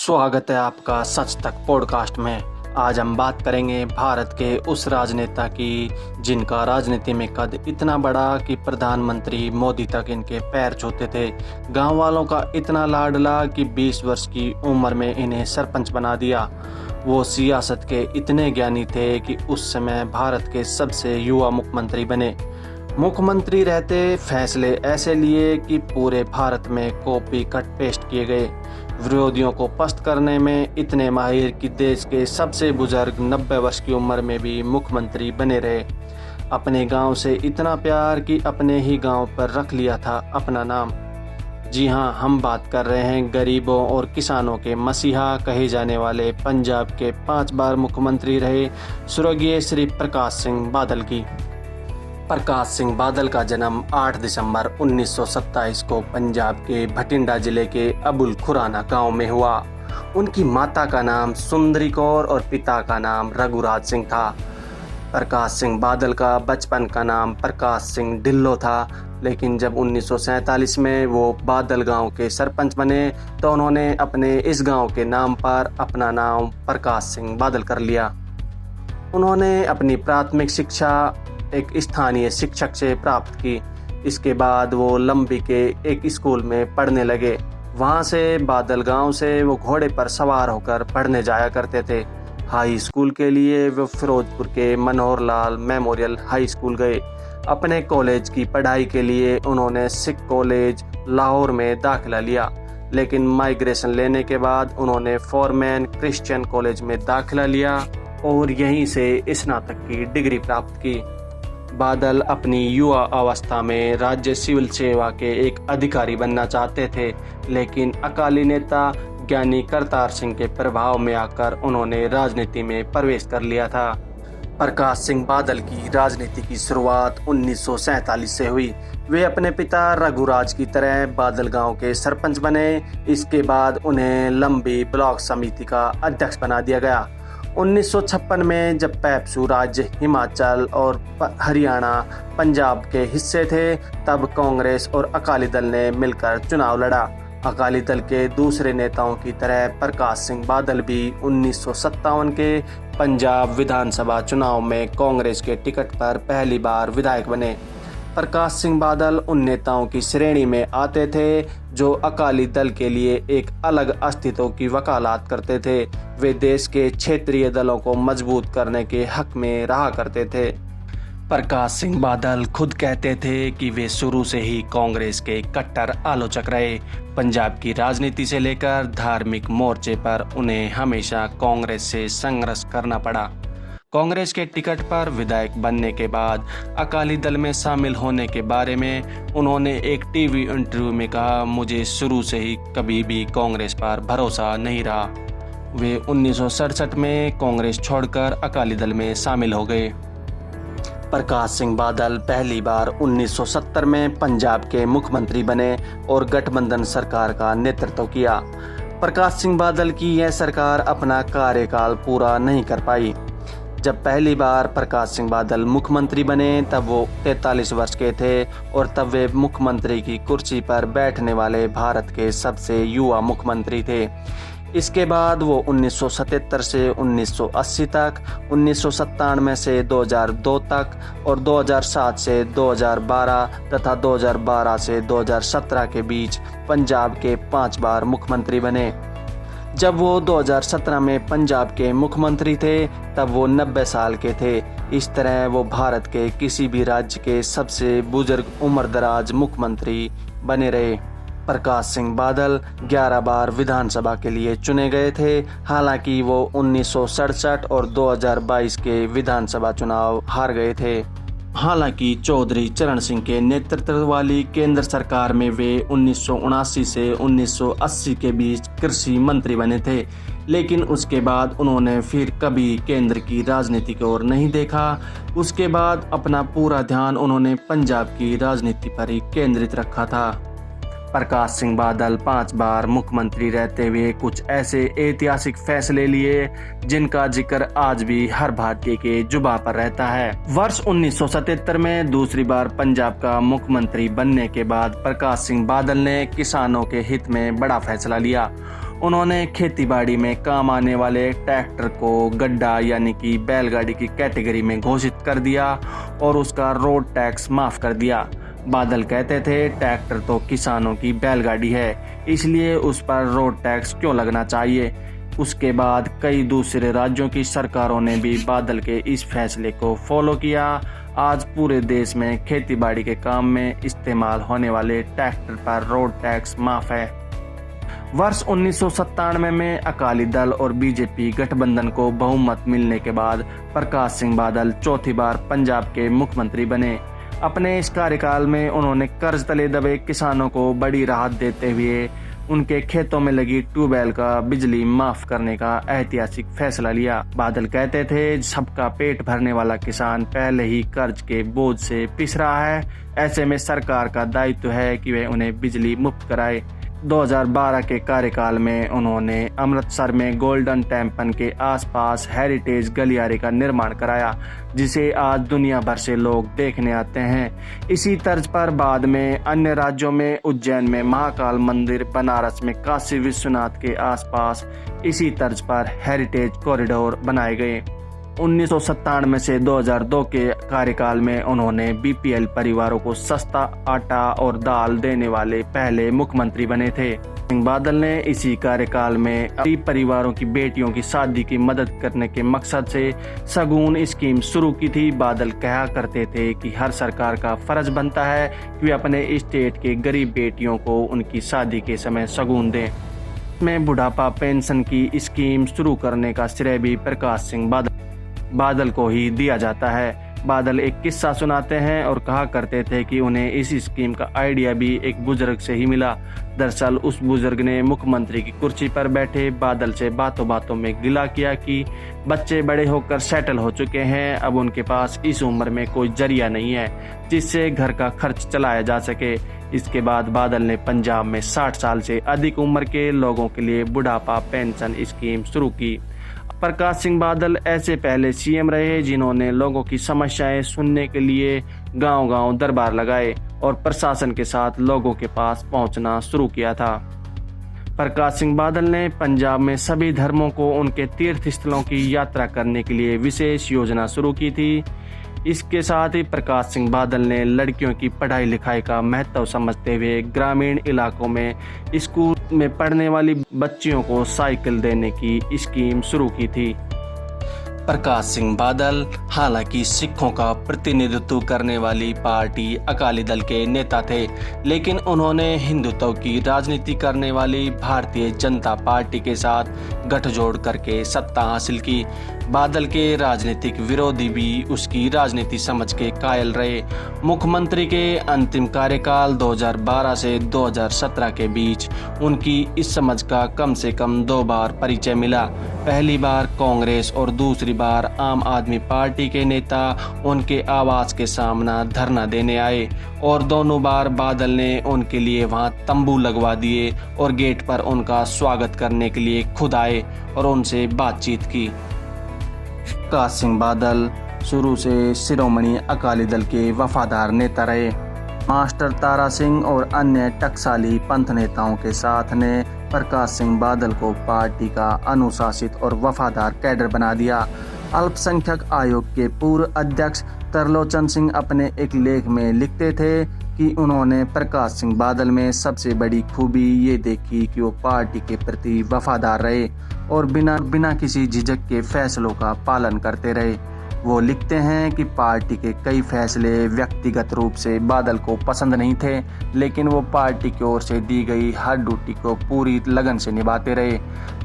स्वागत है आपका सच तक पॉडकास्ट में। आज हम बात करेंगे भारत के उस राजनेता की जिनका राजनीति में कद इतना बड़ा कि प्रधानमंत्री मोदी तक इनके पैर छूते थे। गांव वालों का इतना लाडला कि 20 वर्ष की उम्र में इन्हें सरपंच बना दिया। वो सियासत के इतने ज्ञानी थे कि उस समय भारत के सबसे युवा मुख्यमंत्री बने। मुख्यमंत्री रहते फैसले ऐसे लिए कि पूरे भारत में कॉपी कट पेस्ट किए गए। विरोधियों को पस्त करने में इतने माहिर कि देश के सबसे बुजुर्ग 90 वर्ष की उम्र में भी मुख्यमंत्री बने रहे। अपने गांव से इतना प्यार कि अपने ही गांव पर रख लिया था अपना नाम। जी हां, हम बात कर रहे हैं गरीबों और किसानों के मसीहा कहे जाने वाले पंजाब के 5 बार मुख्यमंत्री रहे स्वर्गीय श्री प्रकाश सिंह बादल की। प्रकाश सिंह बादल का जन्म 8 दिसंबर 1927 को पंजाब के भटिंडा जिले के अबुल खुराना गांव में हुआ। उनकी माता का नाम सुंदरी कौर और पिता का नाम रघुराज सिंह था। प्रकाश सिंह बादल का बचपन का नाम प्रकाश सिंह ढिल्लो था, लेकिन जब 1947 में वो बादल गांव के सरपंच बने तो उन्होंने अपने इस गांव के नाम पर अपना नाम प्रकाश सिंह बादल कर लिया। उन्होंने अपनी प्राथमिक शिक्षा एक स्थानीय शिक्षक से प्राप्त की। इसके बाद वो लंबी के एक स्कूल में पढ़ने लगे। वहाँ से बादल गांव से वो घोड़े पर सवार होकर पढ़ने जाया करते थे। हाई स्कूल के लिए वो फिरोजपुर के Manohar Lal memorial high school गए। अपने कॉलेज की पढ़ाई के लिए उन्होंने सिख कॉलेज लाहौर में दाखिला लिया, लेकिन माइग्रेशन लेने के बाद उन्होंने फॉरमैन क्रिश्चियन कॉलेज में दाखिला लिया और यहीं से स्नातक की डिग्री प्राप्त की। बादल अपनी युवा अवस्था में राज्य सिविल सेवा के एक अधिकारी बनना चाहते थे, लेकिन अकाली नेता ज्ञानी करतार सिंह के प्रभाव में आकर उन्होंने राजनीति में प्रवेश कर लिया था। प्रकाश सिंह बादल की राजनीति की शुरुआत 1947 से हुई। वे अपने पिता रघुराज की तरह बादल गांव के सरपंच बने। इसके बाद उन्हें लंबी ब्लॉक समिति का अध्यक्ष बना दिया गया। 1956 में जब पेप्सू राज्य हिमाचल और हरियाणा पंजाब के हिस्से थे, तब कांग्रेस और अकाली दल ने मिलकर चुनाव लड़ा। अकाली दल के दूसरे नेताओं की तरह प्रकाश सिंह बादल भी 1957 के पंजाब विधानसभा चुनाव में कांग्रेस के टिकट पर पहली बार विधायक बने। प्रकाश सिंह बादल उन नेताओं की श्रेणी में आते थे जो अकाली दल के लिए एक अलग अस्तित्व की वकालत करते थे। वे देश के क्षेत्रीय दलों को मजबूत करने के हक में रहा करते थे। प्रकाश सिंह बादल खुद कहते थे कि वे शुरू से ही कांग्रेस के कट्टर आलोचक रहे। पंजाब की राजनीति से लेकर धार्मिक मोर्चे पर उन्हें हमेशा कांग्रेस से संघर्ष करना पड़ा। कांग्रेस के टिकट पर विधायक बनने के बाद अकाली दल में शामिल होने के बारे में उन्होंने एक टीवी इंटरव्यू में कहा, मुझे शुरू से ही कभी भी कांग्रेस पर भरोसा नहीं रहा। वे 1967 में कांग्रेस छोड़कर अकाली दल में शामिल हो गए। प्रकाश सिंह बादल पहली बार 1970 में पंजाब के मुख्यमंत्री बने और गठबंधन सरकार का नेतृत्व किया। प्रकाश सिंह बादल की यह सरकार अपना कार्यकाल पूरा नहीं कर पाई। जब पहली बार प्रकाश सिंह बादल मुख्यमंत्री बने तब वो 43 वर्ष के थे और तब वे मुख्यमंत्री की कुर्सी पर बैठने वाले भारत के सबसे युवा मुख्यमंत्री थे। इसके बाद वो 1977 से 1980 तक, 1997 से 2002 तक और 2007 से 2012 तथा 2012 से 2017 के बीच पंजाब के 5 बार मुख्यमंत्री बने। जब वो 2017 में पंजाब के मुख्यमंत्री थे तब वो 90 साल के थे। इस तरह वो भारत के किसी भी राज्य के सबसे बुजुर्ग उम्रदराज मुख्यमंत्री बने रहे। प्रकाश सिंह बादल 11 बार विधानसभा के लिए चुने गए थे। हालांकि वो 1967 और 2022 के विधानसभा चुनाव हार गए थे। हालांकि चौधरी चरण सिंह के नेतृत्व वाली केंद्र सरकार में वे 1979 से 1980 के बीच कृषि मंत्री बने थे, लेकिन उसके बाद उन्होंने फिर कभी केंद्र की राजनीति की ओर नहीं देखा। उसके बाद अपना पूरा ध्यान उन्होंने पंजाब की राजनीति पर ही केंद्रित रखा था। प्रकाश सिंह बादल 5 बार मुख्यमंत्री रहते हुए कुछ ऐसे ऐतिहासिक फैसले लिए जिनका जिक्र आज भी हर भारतीय के जुबान पर रहता है। वर्ष 1977 में दूसरी बार पंजाब का मुख्यमंत्री बनने के बाद प्रकाश सिंह बादल ने किसानों के हित में बड़ा फैसला लिया। उन्होंने खेतीबाड़ी में काम आने वाले ट्रैक्टर को गड्ढा यानी कि बैलगाड़ी की कैटेगरी में घोषित कर दिया और उसका रोड टैक्स माफ कर दिया। बादल कहते थे ट्रैक्टर तो किसानों की बैलगाड़ी है, इसलिए उस पर रोड टैक्स क्यों लगना चाहिए। उसके बाद कई दूसरे राज्यों की सरकारों ने भी बादल के इस फैसले को फॉलो किया। आज पूरे देश में खेतीबाड़ी के काम में इस्तेमाल होने वाले ट्रैक्टर पर रोड टैक्स माफ है। वर्ष 1997 में अकाली दल और बीजेपी गठबंधन को बहुमत मिलने के बाद प्रकाश सिंह बादल चौथी बार पंजाब के मुख्यमंत्री बने। अपने इस कार्यकाल में उन्होंने कर्ज तले दबे किसानों को बड़ी राहत देते हुए उनके खेतों में लगी ट्यूबवेल का बिजली माफ करने का ऐतिहासिक फैसला लिया। बादल कहते थे सबका पेट भरने वाला किसान पहले ही कर्ज के बोझ से पिस रहा है, ऐसे में सरकार का दायित्व है कि वह उन्हें बिजली मुफ्त कराए। 2012 के कार्यकाल में उन्होंने अमृतसर में गोल्डन टेम्पल के आसपास हेरिटेज गलियारे का निर्माण कराया, जिसे आज दुनिया भर से लोग देखने आते हैं। इसी तर्ज पर बाद में अन्य राज्यों में उज्जैन में महाकाल मंदिर, बनारस में काशी विश्वनाथ के आसपास इसी तर्ज पर हेरिटेज कॉरिडोर बनाए गए। 1997 से 2002 के कार्यकाल में उन्होंने बीपीएल परिवारों को सस्ता आटा और दाल देने वाले पहले मुख्यमंत्री बने थे। बादल ने इसी कार्यकाल में गरीब परिवारों की बेटियों की शादी की मदद करने के मकसद से शगुन स्कीम शुरू की थी। बादल कहा करते थे कि हर सरकार का फर्ज बनता है कि वे अपने स्टेट के गरीब बेटियों को उनकी शादी के समय शगुन दें। में बुढ़ापा पेंशन की स्कीम शुरू करने का श्रेय भी प्रकाश सिंह बादल को ही दिया जाता है। बादल एक किस्सा सुनाते हैं और कहा करते थे कि उन्हें इस स्कीम का आइडिया भी एक बुजुर्ग से ही मिला। दरअसल उस बुजुर्ग ने मुख्यमंत्री की कुर्सी पर बैठे बादल से बातों बातों में गिला किया कि बच्चे बड़े होकर सेटल हो चुके हैं, अब उनके पास इस उम्र में कोई जरिया नहीं है जिससे घर का खर्च चलाया जा सके। इसके बाद बादल ने पंजाब में 60 साल से अधिक उम्र के लोगों के लिए बुढ़ापा पेंशन स्कीम शुरू की। प्रकाश सिंह बादल ऐसे पहले सीएम रहे जिन्होंने लोगों की समस्याएं सुनने के लिए गांव-गांव दरबार लगाए और प्रशासन के साथ लोगों के पास पहुंचना शुरू किया था। प्रकाश सिंह बादल ने पंजाब में सभी धर्मों को उनके तीर्थ स्थलों की यात्रा करने के लिए विशेष योजना शुरू की थी। इसके साथ ही प्रकाश सिंह बादल ने लड़कियों की पढ़ाई लिखाई का महत्व समझते हुए ग्रामीण इलाकों में स्कूल में पढ़ने वाली बच्चियों को साइकिल देने की स्कीम शुरू की थी। प्रकाश सिंह बादल हालांकि सिखों का प्रतिनिधित्व करने वाली पार्टी अकाली दल के नेता थे, लेकिन उन्होंने हिंदुत्व की राजनीति करने वाली भारतीय जनता पार्टी के साथ गठजोड़ करके सत्ता हासिल की। बादल के राजनीतिक विरोधी भी उसकी राजनीति समझ के कायल रहे। मुख्यमंत्री के अंतिम कार्यकाल 2012 से 2017 के बीच उनकी इस समझ का कम से कम 2 बार परिचय मिला। पहली बार कांग्रेस और दूसरी बार आम आदमी पार्टी के नेता उनके आवास के सामने धरना देने आए और दोनों बार बादल ने उनके लिए वहां तंबू लगवा दिए और गेट पर उनका स्वागत करने के लिए खुद आए और उनसे बातचीत की। प्रकाश सिंह बादल शुरू से शिरोमणि अकाली दल के वफादार नेता रहे। मास्टर तारा सिंह और अन्य टकसाली पंथ नेताओं के साथ ने प्रकाश सिंह बादल को पार्टी का अनुशासित और वफादार कैडर बना दिया। अल्पसंख्यक आयोग के पूर्व अध्यक्ष तरलोचन सिंह अपने एक लेख में लिखते थे कि उन्होंने प्रकाश सिंह बादल में सबसे बड़ी खूबी ये देखी कि वो पार्टी के प्रति वफादार रहे और बिना किसी झिझक के फैसलों का पालन करते रहे। वो लिखते हैं कि पार्टी के कई फैसले व्यक्तिगत रूप से बादल को पसंद नहीं थे, लेकिन वो पार्टी की ओर से दी गई हर ड्यूटी को पूरी लगन से निभाते रहे।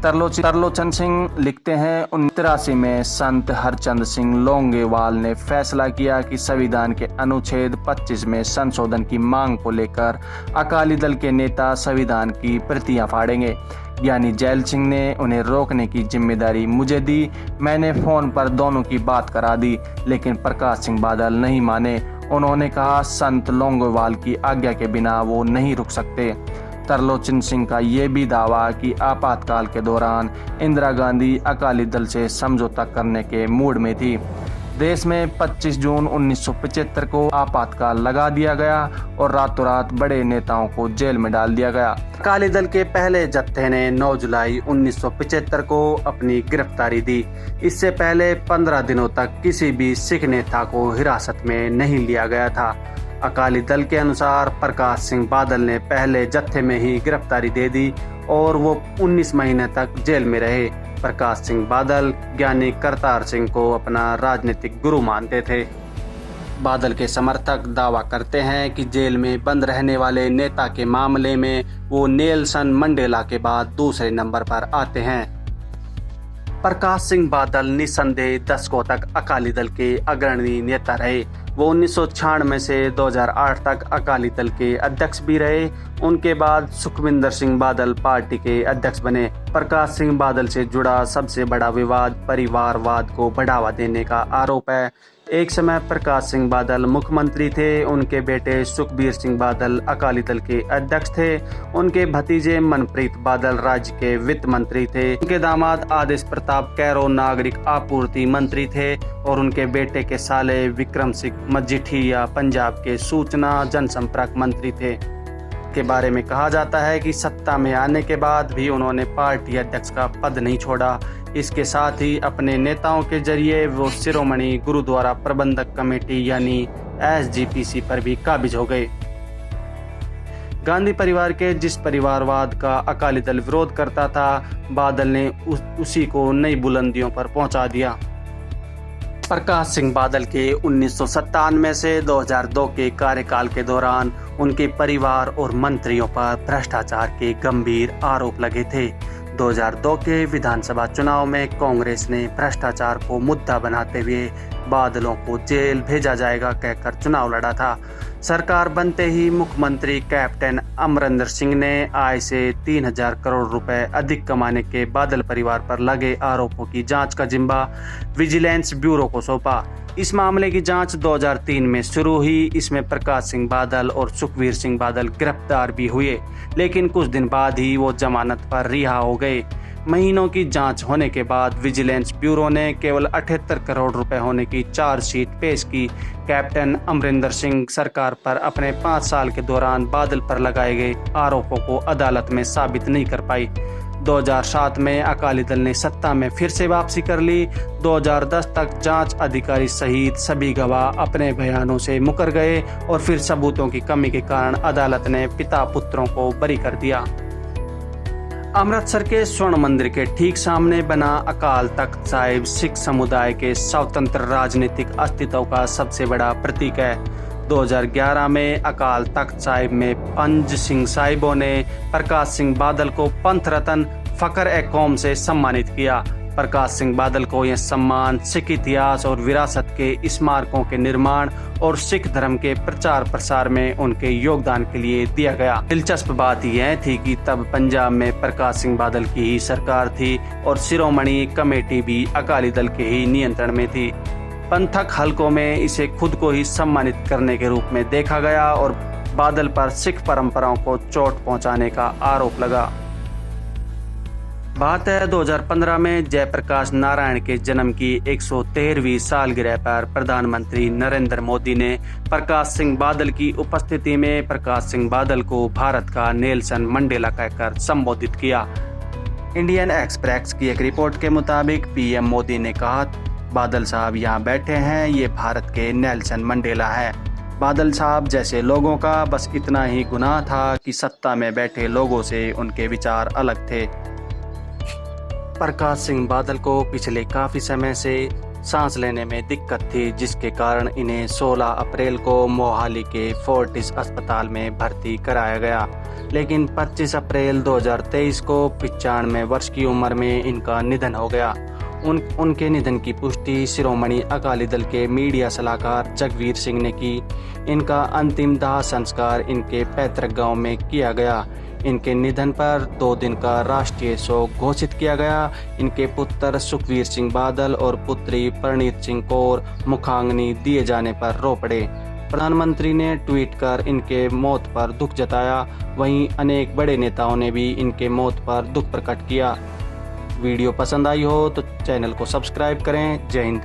तरलोचन सिंह लिखते हैं 1983 में संत हरचंद सिंह लोंगेवाल ने फैसला किया कि संविधान के अनुच्छेद 25 में संशोधन की मांग को लेकर अकाली दल के नेता संविधान की प्रतियां फाड़ेंगे। ज्ञानी जैल सिंह ने उन्हें रोकने की जिम्मेदारी मुझे दी। मैंने फोन पर दोनों की बात करा दी, लेकिन प्रकाश सिंह बादल नहीं माने। उन्होंने कहा संत लोंगेवाल की आज्ञा के बिना वो नहीं रुक सकते। तरलोचन सिंह का ये भी दावा कि आपातकाल के दौरान इंदिरा गांधी अकाली दल से समझौता करने के मूड में थी। देश में 25 जून 1975 को आपातकाल लगा दिया गया और रातों रात बड़े नेताओं को जेल में डाल दिया गया। अकाली दल के पहले जत्थे ने 9 जुलाई 1975 को अपनी गिरफ्तारी दी। इससे पहले 15 दिनों तक किसी भी सिख नेता को हिरासत में नहीं लिया गया था। अकाली दल के अनुसार प्रकाश सिंह बादल ने पहले जत्थे में ही गिरफ्तारी दे दी और वो 19 महीने तक जेल में रहे। प्रकाश सिंह बादल ज्ञानी करतार सिंह को अपना राजनीतिक गुरु मानते थे। बादल के समर्थक दावा करते हैं कि जेल में बंद रहने वाले नेता के मामले में वो नेल्सन मंडेला के बाद दूसरे नंबर पर आते हैं। प्रकाश सिंह बादल निस्संदेह दशकों तक अकाली दल के अग्रणी नेता रहे। वो 1996 से 2008 तक अकाली दल के अध्यक्ष भी रहे। उनके बाद सुखविंदर सिंह बादल पार्टी के अध्यक्ष बने। प्रकाश सिंह बादल से जुड़ा सबसे बड़ा विवाद परिवारवाद को बढ़ावा देने का आरोप है। एक समय प्रकाश सिंह बादल मुख्यमंत्री थे। उनके बेटे सुखबीर सिंह बादल अकाली दल के अध्यक्ष थे। उनके भतीजे मनप्रीत बादल राज्य के वित्त मंत्री थे। उनके दामाद आदेश प्रताप कैरो नागरिक आपूर्ति मंत्री थे और उनके बेटे के साले विक्रम सिंह मजीठिया पंजाब के सूचना जनसंपर्क मंत्री थे। के बारे में कहा जाता है कि सत्ता में आने के बाद भी उन्होंने पार्टी अध्यक्ष का पद नहीं छोड़ा। इसके साथ ही अपने नेताओं के जरिए वो शिरोमणि गुरुद्वारा प्रबंधक कमेटी यानी SGPC पर भी काबिज हो गए। गांधी परिवार के जिस परिवारवाद का अकाली दल विरोध करता था, बादल ने उसी को नई बुलंदियों पर पहुंचा दिया। प्रकाश सिंह बादल के 1997 से 2002 के कार्यकाल के दौरान उनके परिवार और मंत्रियों पर भ्रष्टाचार के गंभीर आरोप लगे थे। 2002 के विधानसभा चुनाव में कांग्रेस ने भ्रष्टाचार को मुद्दा बनाते हुए बादलों को जेल भेजा जाएगा कहकर चुनाव लड़ा था। सरकार बनते ही मुख्यमंत्री कैप्टन अमरिंदर सिंह ने आय से 3000 करोड़ रुपए अधिक कमाने के बादल परिवार पर लगे आरोपों की जांच का जिम्मा विजिलेंस ब्यूरो को सौंपा। इस मामले की जांच 2003 में शुरू हुई। इसमें प्रकाश सिंह बादल और सुखबीर सिंह बादल गिरफ्तार भी हुए, लेकिन कुछ दिन बाद ही वो जमानत पर रिहा हो गए। महीनों की जांच होने के बाद विजिलेंस ब्यूरो ने केवल 78 करोड़ रुपए होने की चार्जशीट पेश की। कैप्टन अमरिंदर सिंह सरकार पर अपने 5 साल के दौरान बादल पर लगाए गए आरोपों को अदालत में साबित नहीं कर पाई। 2007 में अकाली दल ने सत्ता में फिर से वापसी कर ली। 2010 तक जांच अधिकारी सहित सभी गवाह अपने बयानों से मुकर गए और फिर सबूतों की कमी के कारण अदालत ने पिता पुत्रों को बरी कर दिया। अमृतसर के स्वर्ण मंदिर के ठीक सामने बना अकाल तख्त साहिब सिख समुदाय के स्वतंत्र राजनीतिक अस्तित्व का सबसे बड़ा प्रतीक है। 2011 में अकाल तख्त साहिब में पंज सिंह साहिबों ने प्रकाश सिंह बादल को पंथ रत्न फखर-ए-कौम से सम्मानित किया। प्रकाश सिंह बादल को यह सम्मान सिख इतिहास और विरासत के स्मारकों के निर्माण और सिख धर्म के प्रचार प्रसार में उनके योगदान के लिए दिया गया। दिलचस्प बात यह थी कि तब पंजाब में प्रकाश सिंह बादल की ही सरकार थी और शिरोमणि कमेटी भी अकाली दल के ही नियंत्रण में थी। पंथक हलकों में इसे खुद को ही सम्मानित करने के रूप में देखा गया और बादल पर सिख परंपराओं को चोट पहुंचाने का आरोप लगा। बात है 2015 में जयप्रकाश नारायण के जन्म की 113वीं सालगिरह पर प्रधानमंत्री नरेंद्र मोदी ने प्रकाश सिंह बादल की उपस्थिति में प्रकाश सिंह बादल को भारत का नेल्सन मंडेला कहकर संबोधित किया। इंडियन एक्सप्रेस की एक रिपोर्ट के मुताबिक पीएम मोदी ने कहा, बादल साहब यहाँ बैठे हैं, ये भारत के नेल्सन मंडेला है। बादल साहब जैसे लोगों का बस इतना ही गुनाह था कि सत्ता में बैठे लोगों से उनके विचार अलग थे। प्रकाश सिंह बादल को पिछले काफ़ी समय से सांस लेने में दिक्कत थी, जिसके कारण इन्हें 16 अप्रैल को मोहाली के फोर्टिस अस्पताल में भर्ती कराया गया। लेकिन 25 अप्रैल 2023 को 95 वर्ष की उम्र में इनका निधन हो गया। उनके निधन की पुष्टि शिरोमणि अकाली दल के मीडिया सलाहकार जगवीर सिंह ने की। इनका अंतिम दाह संस्कार इनके पैतृक गांव में किया गया। इनके निधन पर 2 दिन का राष्ट्रीय शोक घोषित किया गया। इनके पुत्र सुखवीर सिंह बादल और पुत्री परनीत सिंह कौर मुखाग्नि दिए जाने पर रो पड़े। प्रधानमंत्री ने ट्वीट कर इनके मौत पर दुख जताया। वहीं अनेक बड़े नेताओं ने भी इनके मौत पर दुख प्रकट किया। वीडियो पसंद आई हो तो चैनल को सब्सक्राइब करें। जय हिंद।